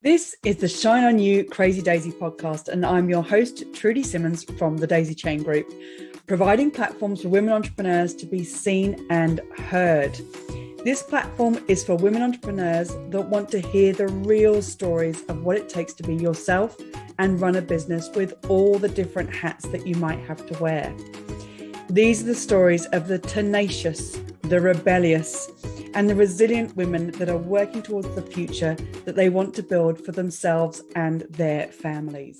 This is the Shine On You Crazy Daisy podcast, and I'm your host, Trudy Simmons from the Daisy Chain Group, providing platforms for women entrepreneurs to be seen and heard. This platform is for women entrepreneurs that want to hear the real stories of what it takes to be yourself and run a business with all the different hats that you might have to wear. These are the stories of the tenacious, the rebellious, and the resilient women that are working towards the future that they want to build for themselves and their families.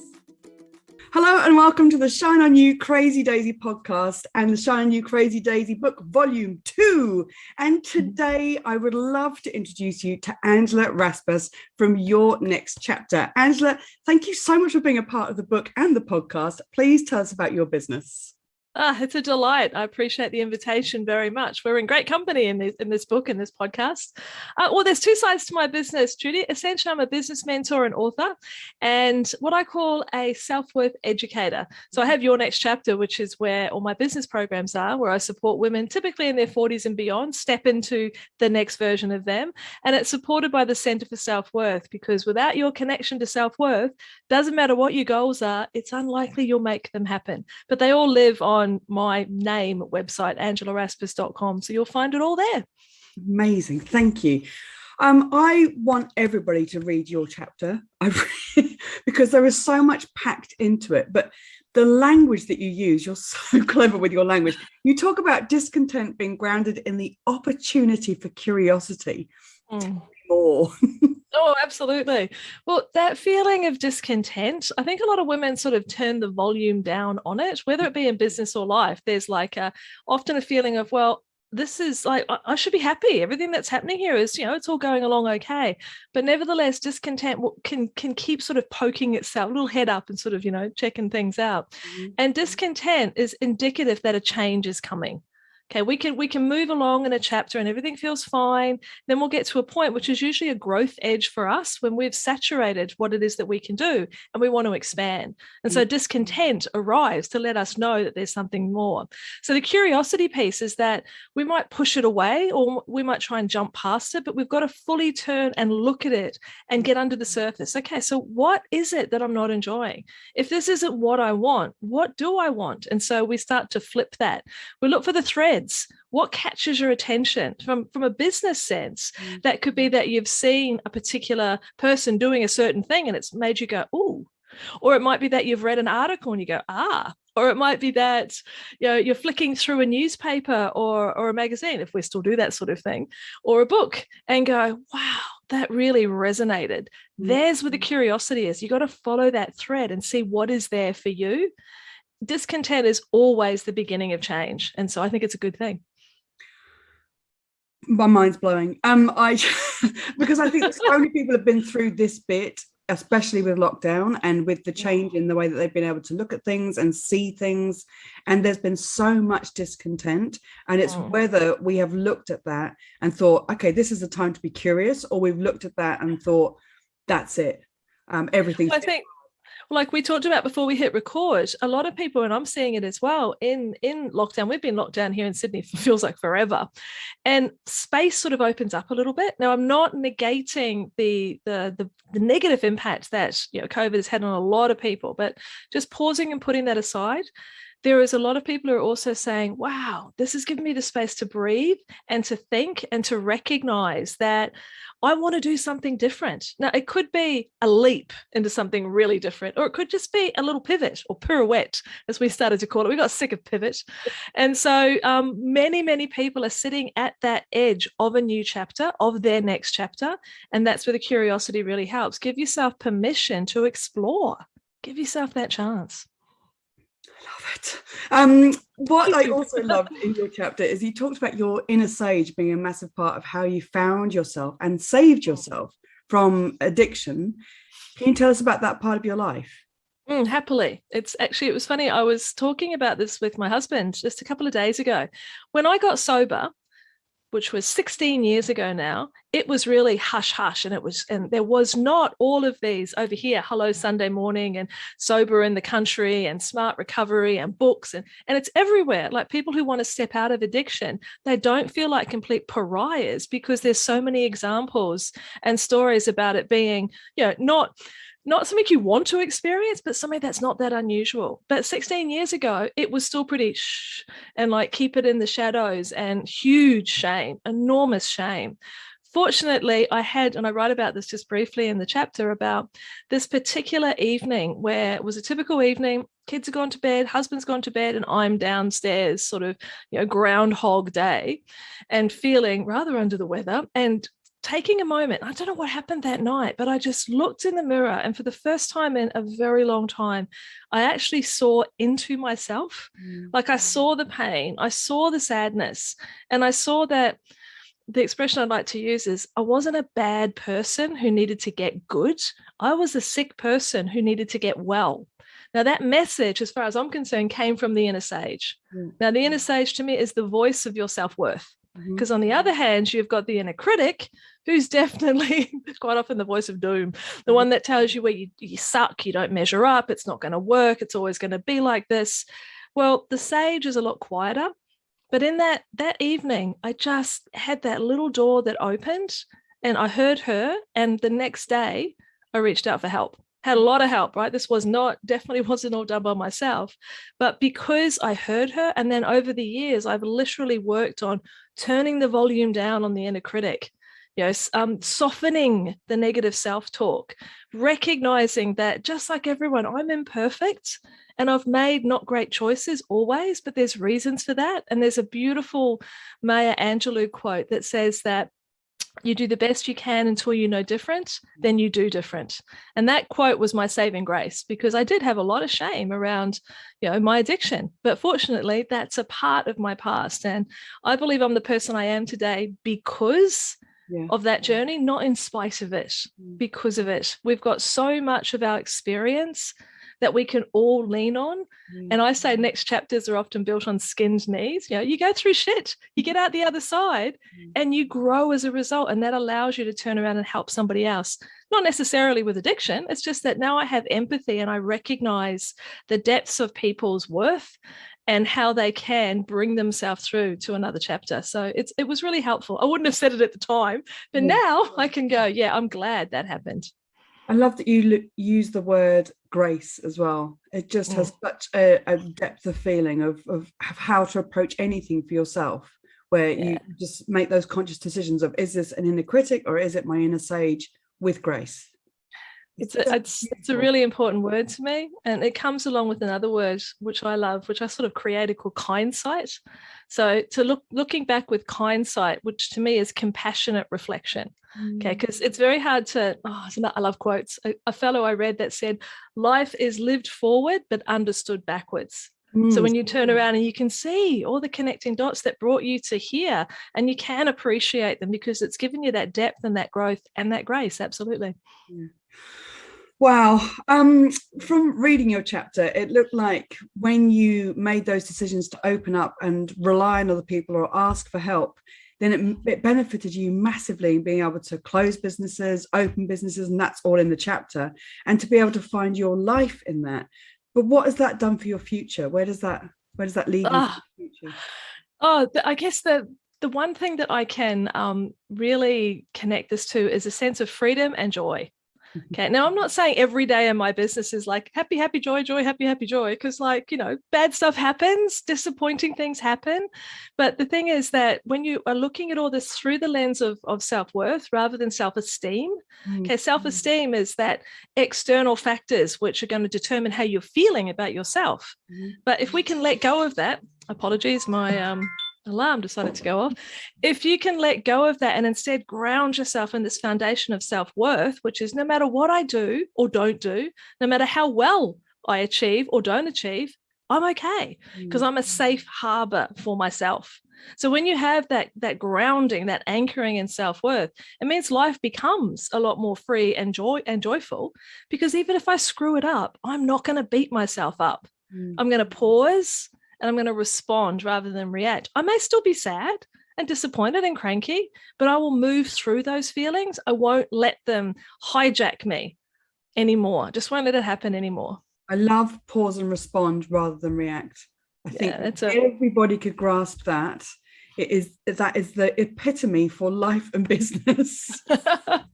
Hello and welcome to the Shine On You Crazy Daisy podcast and the Shine On You Crazy Daisy book volume 2. And today I would love to introduce you to Angela Raspass from Your Next Chapter. Angela, thank you so much for being a part of the book and the podcast. Please tell us about your business. It's a delight. I appreciate the invitation very much. We're in great company in this book and this podcast. Well, there's two sides to my business, Judy. Essentially, I'm a business mentor and author and what I call a self-worth educator. So I have Your Next Chapter, which is where all my business programs are, where I support women typically in their 40s and beyond step into the next version of them. And it's supported by the Centre for Self-Worth, because without your connection to self-worth, doesn't matter what your goals are, it's unlikely you'll make them happen. But they all live on my name website, angelaraspass.com. So you'll find it all there. Amazing. Thank you. I want everybody to read your chapter because there is so much packed into it. But the language that you use, you're so clever with your language. You talk about discontent being grounded in the opportunity for curiosity. More. Oh, absolutely. Well, that feeling of discontent, I think a lot of women sort of turn the volume down on it, whether it be in business or life. There's often a feeling of, well, this is like, I should be happy. Everything that's happening here is, it's all going along okay. But nevertheless, discontent can keep sort of poking itself, a little head up and sort of, checking things out. Mm-hmm. And discontent is indicative that a change is coming. Okay, we can move along in a chapter and everything feels fine. Then we'll get to a point, which is usually a growth edge for us, when we've saturated what it is that we can do and we want to expand. And so discontent arrives to let us know that there's something more. So the curiosity piece is that we might push it away or we might try and jump past it, but we've got to fully turn and look at it and get under the surface. Okay, so what is it that I'm not enjoying? If this isn't what I want, what do I want? And so we start to flip that. We look for the thread. What catches your attention from a business sense? That could be that you've seen a particular person doing a certain thing and it's made you go, ooh. Or it might be that you've read an article and you go, ah. Or it might be that you're flicking through a newspaper or a magazine, if we still do that sort of thing, or a book and go, wow, that really resonated. There's where the curiosity is. You got to follow that thread and see what is there for you. Discontent is always the beginning of change. And so I think it's a good thing. My mind's blowing. Because I think so many people have been through this bit, especially with lockdown and with the change in the way that they've been able to look at things and see things. And there's been so much discontent. And it's whether we have looked at that and thought, okay, this is the time to be curious, or we've looked at that and thought, that's it. Everything's. I think, like we talked about before we hit record, a lot of people, and I'm seeing it as well, in lockdown, we've been locked down here in Sydney for feels like forever, and space sort of opens up a little bit. Now, I'm not negating the negative impact that COVID has had on a lot of people, but just pausing and putting that aside, there is a lot of people who are also saying, wow, this has given me the space to breathe and to think and to recognize that I want to do something different. Now, it could be a leap into something really different, or it could just be a little pivot or pirouette, as we started to call it. We got sick of pivot. And so many, many people are sitting at that edge of a new chapter, of their next chapter. And that's where the curiosity really helps. Give yourself permission to explore. Give yourself that chance. I love it. What I also loved in your chapter is you talked about your inner sage being a massive part of how you found yourself and saved yourself from addiction. Can you tell us about that part of your life? Happily. It was funny. I was talking about this with my husband just a couple of days ago. When I got sober, which was 16 years ago now, it was really hush hush, and there was not all of these over here, Hello Sunday Morning and Sober in the Country and Smart Recovery and books, and it's everywhere. Like, people who want to step out of addiction, they don't feel like complete pariahs because there's so many examples and stories about it being, not something you want to experience, but something that's not that unusual. But 16 years ago, it was still pretty shh, and like keep it in the shadows, and huge shame, enormous shame. Fortunately, I had, and I write about this just briefly in the chapter, about this particular evening where it was a typical evening. Kids have gone to bed, husband's gone to bed, and I'm downstairs, sort of, Groundhog Day, and feeling rather under the weather, and taking a moment. I don't know what happened that night, but I just looked in the mirror, and for the first time in a very long time, I actually saw into myself. Like, I saw the pain, I saw the sadness, and I saw that the expression I'd like to use is, I wasn't a bad person who needed to get good. I was a sick person who needed to get well. Now, that message, as far as I'm concerned, came from the inner sage. Now, the inner sage to me is the voice of your self-worth. Because on the other hand, you've got the inner critic, who's definitely quite often the voice of doom, the one that tells you where you suck, you don't measure up, it's not going to work, it's always going to be like this. Well, the sage is a lot quieter. But in that evening, I just had that little door that opened, and I heard her. And the next day, I reached out for help. Had a lot of help, right? This definitely wasn't all done by myself. But because I heard her, and then over the years, I've literally worked on turning the volume down on the inner critic, softening the negative self-talk, recognizing that just like everyone, I'm imperfect and I've made not great choices always, but there's reasons for that. And there's a beautiful Maya Angelou quote that says that you do the best you can until you know different, then you do different. And that quote was my saving grace, because I did have a lot of shame around, my addiction. But fortunately, that's a part of my past. And I believe I'm the person I am today because of that journey, not in spite of it, because of it. We've got so much of our experience that we can all lean on. And I say next chapters are often built on skinned knees. You go through shit, you get out the other side, and you grow as a result. And that allows you to turn around and help somebody else. Not necessarily with addiction. It's just that now I have empathy and I recognize the depths of people's worth and how they can bring themselves through to another chapter. So it was really helpful. I wouldn't have said it at the time, but now I can go, I'm glad that happened. I love that you use the word grace as well. It just has such a depth of feeling of how to approach anything for yourself, where you just make those conscious decisions of, is this an inner critic or is it my inner sage, with grace? It's a really important word to me, and it comes along with another word which I love, which I sort of created, called kindsight. So looking back with kindsight, which to me is compassionate reflection. Okay, because it's very hard to. I love quotes. A fellow I read that said, "Life is lived forward but understood backwards." So when you turn around and you can see all the connecting dots that brought you to here, and you can appreciate them because it's given you that depth and that growth and that grace. Absolutely. Yeah. Wow. From reading your chapter, it looked like when you made those decisions to open up and rely on other people or ask for help, then it benefited you massively, being able to close businesses, open businesses, and that's all in the chapter, and to be able to find your life in that. But what has that done for your future? Where does that leave you for the future? I guess the one thing that I can really connect this to is a sense of freedom and joy. Okay. Now, I'm not saying every day in my business is like happy, happy, joy, joy, happy, happy, joy, because bad stuff happens, disappointing things happen. But the thing is that when you are looking at all this through the lens of self-worth rather than self-esteem, okay, self-esteem is that external factors which are going to determine how you're feeling about yourself. But if we can let go of that, apologies, my alarm decided to go off. If you can let go of that and instead ground yourself in this foundation of self-worth, which is no matter what I do or don't do, no matter how well I achieve or don't achieve, I'm okay, because I'm a safe harbor for myself. So when you have that grounding, that anchoring in self-worth, it means life becomes a lot more free and joyful, because even if I screw it up, I'm not going to beat myself up. I'm going to pause and I'm going to respond rather than react. I may still be sad and disappointed and cranky, but I will move through those feelings. I won't let them hijack me anymore. Just won't let it happen anymore. I love pause and respond rather than react. I think everybody could grasp that. That is the epitome for life and business.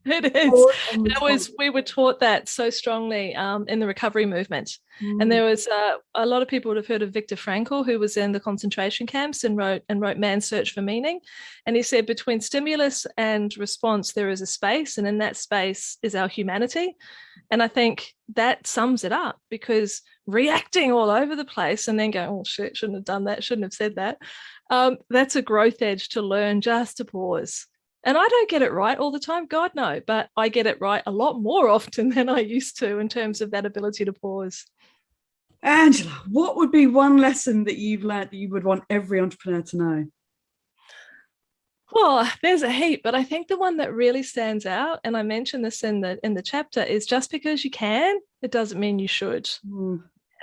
It is. We were taught that so strongly in the recovery movement. And there was a lot of people would have heard of Viktor Frankl, who was in the concentration camps and wrote Man's Search for Meaning. And he said, between stimulus and response, there is a space, and in that space is our humanity. And I think that sums it up, because reacting all over the place and then going, oh shit, shouldn't have done that, shouldn't have said that. That's a growth edge to learn just to pause. And I don't get it right all the time, God no, but I get it right a lot more often than I used to in terms of that ability to pause. Angela, what would be one lesson that you've learned that you would want every entrepreneur to know? Well, there's a heap, but I think the one that really stands out, and I mentioned this in the chapter, is just because you can, it doesn't mean you should.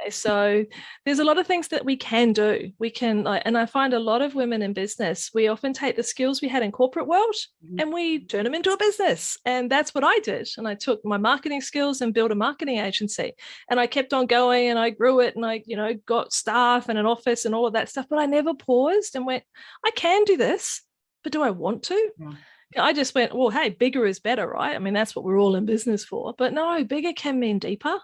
Okay, so there's a lot of things that we can do. We can, and I find a lot of women in business, we often take the skills we had in corporate world and we turn them into a business. And that's what I did. And I took my marketing skills and built a marketing agency. And I kept on going and I grew it, and I, got staff and an office and all of that stuff. But I never paused and went, I can do this, but do I want to? Yeah. I just went, well, hey, bigger is better, right? I mean, that's what we're all in business for. But no, bigger can mean deeper.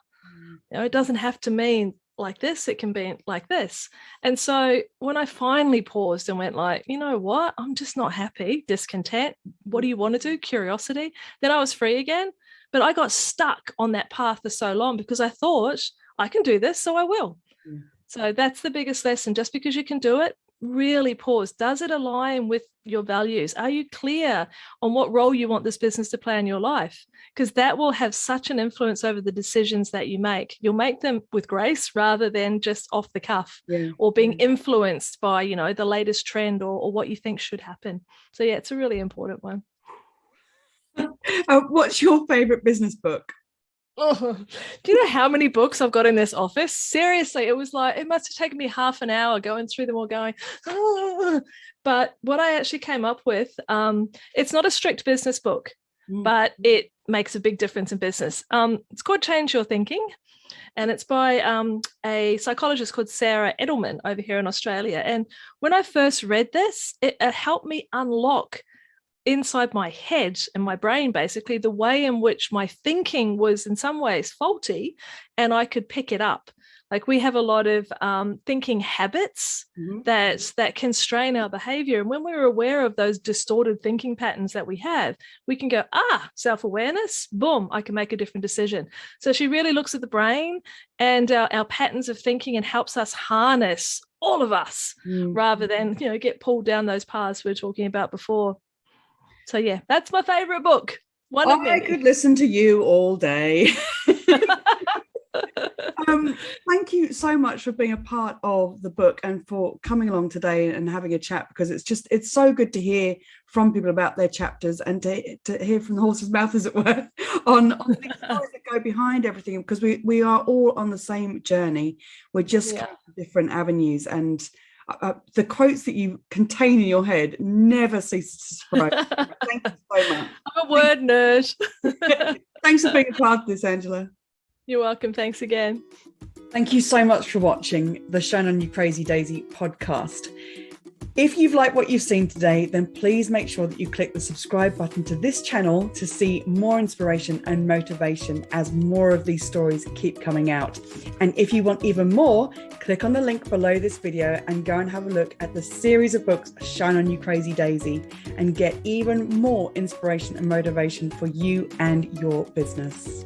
It doesn't have to mean like this. It can be like this. And so when I finally paused and went like, you know what? I'm just not happy. Discontent. What do you want to do? Curiosity. Then I was free again. But I got stuck on that path for so long because I thought I can do this, so I will. So that's the biggest lesson. Just because you can do it, really pause. Does it align with your values? Are you clear on what role you want this business to play in your life? Because that will have such an influence over the decisions that you make. You'll make them with grace rather than just off the cuff or being influenced by, the latest trend or what you think should happen. So yeah, it's a really important one. What's your favorite business book? Oh, do you know how many books I've got in this office? Seriously, it was like, it must have taken me half an hour going through them all going, But what I actually came up with, it's not a strict business book, but it makes a big difference in business. It's called Change Your Thinking, and it's by a psychologist called Sarah Edelman over here in Australia. And when I first read this, it helped me unlock inside my head and my brain, basically, the way in which my thinking was in some ways faulty, and I could pick it up. Like, we have a lot of thinking habits that constrain our behavior. And when we're aware of those distorted thinking patterns that we have, we can go, self-awareness, boom, I can make a different decision. So she really looks at the brain and our patterns of thinking and helps us harness all of us rather than, get pulled down those paths we were talking about before. So yeah, that's my favorite book. I could listen to you all day. Thank you so much for being a part of the book and for coming along today and having a chat, because it's so good to hear from people about their chapters and to hear from the horse's mouth, as it were, on the stories that go behind everything, because we are all on the same journey. We're just different avenues, and the quotes that you contain in your head never cease to surprise. Thank you so much. I'm a word nerd. Thanks for being a part of this, Angela. You're welcome. Thanks again. Thank you so much for watching the Shine On You Crazy Daisy podcast. If you've liked what you've seen today, then please make sure that you click the subscribe button to this channel to see more inspiration and motivation as more of these stories keep coming out. And if you want even more, click on the link below this video and go and have a look at the series of books Shine On You Crazy Daisy and get even more inspiration and motivation for you and your business.